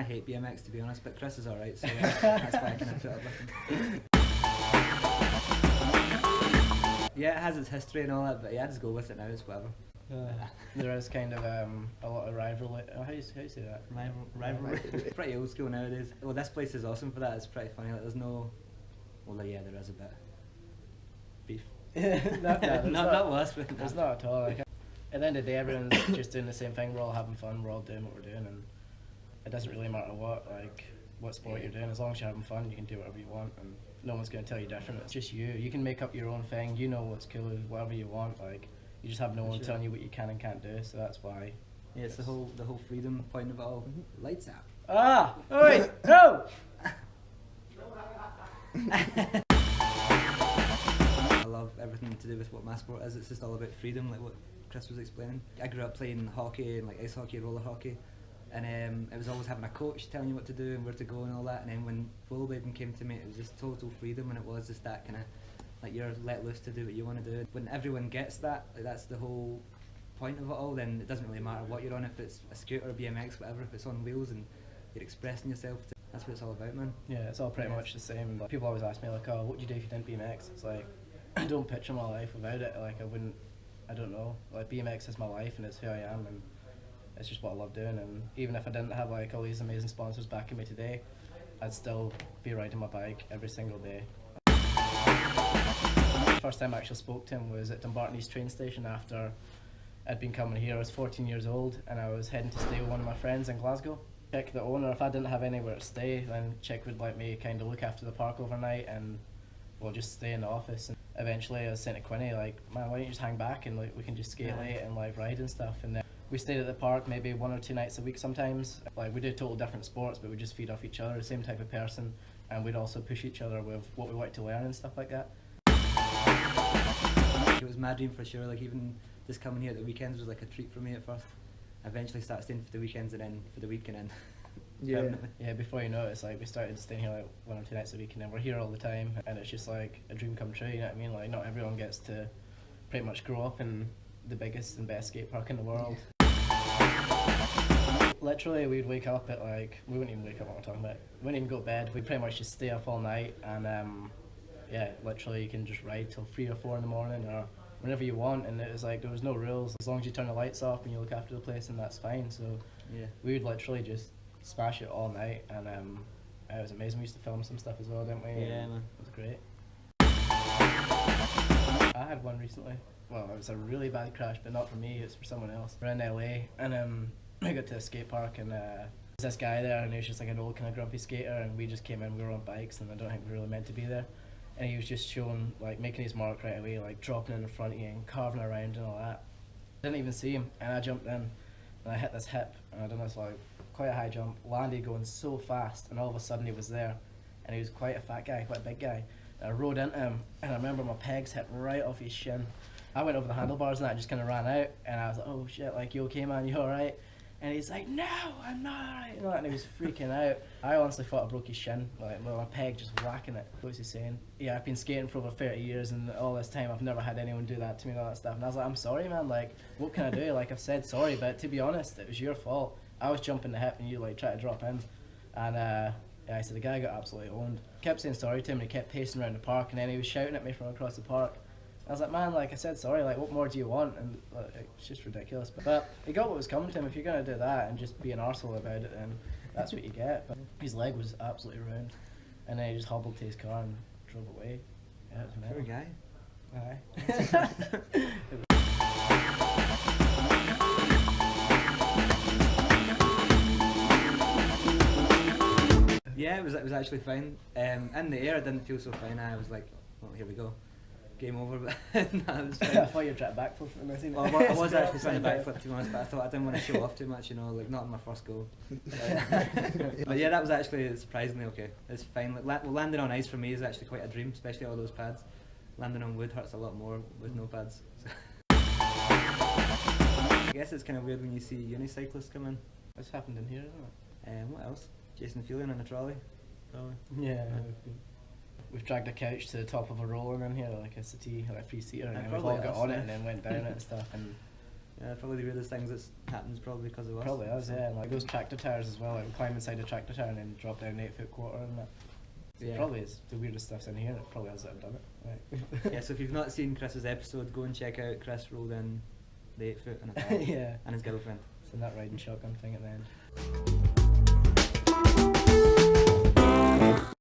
of hate BMX to be honest, but Kriss is alright, so yeah, that's why I kind of put up with him. Yeah, it has its history and all that, but yeah, I just go with it now, it's whatever. There is kind of a lot of rivalry. How do you say that? Rivalry. It's pretty old school nowadays. Well, this place is awesome for that. It's pretty funny. Like, there's no. Well, yeah, there is a bit. Beef. not worse, but there's not at all. Like, at the end of the day, everyone's just doing the same thing. We're all having fun. We're all doing what we're doing, and it doesn't really matter what sport you're doing. As long as you're having fun, you can do whatever you want, and no one's going to tell you different. It's just you. You can make up your own thing. You know what's cool, whatever you want. Like. You just have no one telling you what you can and can't do, so that's why. Yeah, it's the whole freedom point of it all. Lights out. Ah! Oi! No! I love everything to do with what my sport is. It's just all about freedom, like what Kriss was explaining. I grew up playing hockey and like ice hockey, roller hockey, and it was always having a coach telling you what to do and where to go and all that. And then when rollerblading came to me, it was just total freedom, and it was just that kind of. Like you're let loose to do what you want to do. When everyone gets that, like that's the whole point of it all, then it doesn't really matter what you're on, if it's a scooter or BMX, whatever, if it's on wheels and you're expressing yourself, that's what it's all about, man. Yeah, it's all pretty much the same. Like, people always ask me like, oh, what do you do if you didn't BMX? It's like, I don't picture my life without it. Like I don't know. Like BMX is my life and it's who I am, and it's just what I love doing. And even if I didn't have like all these amazing sponsors backing me today, I'd still be riding my bike every single day. First time I actually spoke to him was at Dumbarton East train station after I'd been coming here. I was 14 years old and I was heading to stay with one of my friends in Glasgow. Chick, the owner, if I didn't have anywhere to stay, then Chick would let me kind of look after the park overnight and we'll just stay in the office. And eventually I was saying to Quinny, like, man, why don't you just hang back and like we can just skate late and like ride and stuff. And then we stayed at the park maybe 1 or 2 nights a week sometimes. Like we did total different sports, but we just feed off each other, the same type of person, and we'd also push each other with what we wanted to learn and stuff like that. It was my dream for sure, like even just coming here at the weekends was like a treat for me at first. I eventually started staying for the weekends and then for the week and then yeah, before you know it, it's like we started staying here like 1 or 2 nights a week and then we're here all the time, and it's just like a dream come true, you know what I mean? Like not everyone gets to pretty much grow up in the biggest and best skate park in the world. Literally we'd wake up at like, we wouldn't even wake up what we're talking about, we wouldn't even go to bed, we'd pretty much just stay up all night and yeah, literally you can just ride till 3 or 4 in the morning or whenever you want, and it was like there was no rules as long as you turn the lights off and you look after the place, and that's fine. So yeah, we would literally just smash it all night, and it was amazing. We used to film some stuff as well, didn't we? Yeah, man, it was great. I had one recently. Well, it was a really bad crash, but not for me, it's for someone else. We're in LA and we got to a skate park and there's this guy there and he was just like an old kind of grumpy skater, and we just came in, we were on bikes and I don't think we were really meant to be there. And he was just showing, like making his mark right away, like dropping in front of you and carving around and all that. Didn't even see him, and I jumped in and I hit this hip, and I done this like quite a high jump, landed going so fast, and all of a sudden he was there, and he was quite a fat guy, quite a big guy. And I rode into him, and I remember my pegs hit right off his shin. I went over the handlebars and I just kind of ran out, and I was like, oh shit, like, you okay, man, you alright? And he's like, no, I'm not alright, you know, and he was freaking out. I honestly thought I broke his shin, like my peg just whacking it. What was he saying? Yeah, I've been skating for over 30 years and all this time I've never had anyone do that to me and all that stuff. And I was like, I'm sorry, man, like, what can I do? Like, I've said sorry, but to be honest, it was your fault. I was jumping the hip and you like tried to drop in. And yeah, I said the guy got absolutely owned. I kept saying sorry to him and he kept pacing around the park, and then he was shouting at me from across the park. I was like, man, like I said sorry, like what more do you want? And like, it's just ridiculous. But he got what was coming to him. If you're going to do that and just be an arsehole about it, then that's what you get. But his leg was absolutely ruined, and then he just hobbled to his car and drove away. Yeah, it was poor guy. Aye. Yeah, it was actually fine. In the air, I didn't feel so fine. I was like, well, here we go. Game over, but no, it was fine. I thought you were trying to backflip for me. Well, I was actually trying to backflip, to be honest, but I thought I didn't want to show off too much, you know, like not in my first go. But yeah, that was actually surprisingly okay. It's fine. Like, landing on ice for me is actually quite a dream, especially all those pads. Landing on wood hurts a lot more with no pads. So. I guess it's kind of weird when you see unicyclists come in. What's happened in here, isn't it? What else? Jason Fielding on a trolley, probably. Yeah. We've dragged a couch to the top of a roller in here, like a settee, like a 3-seater, and we've all got on it and then went down it and stuff. And Yeah, probably the weirdest things that's happened is probably because of us. Probably is, yeah. And like those tractor tires as well, like we climb inside a tractor tire and then drop down an 8-foot quarter and that. Yeah. Probably is the weirdest stuff's in here, and it probably has that I've done it. Right. Yeah, so if you've not seen Chris's episode, go and check out Kriss rolled in the 8-foot and a bag Yeah. and his girlfriend. So that riding shotgun thing at the end.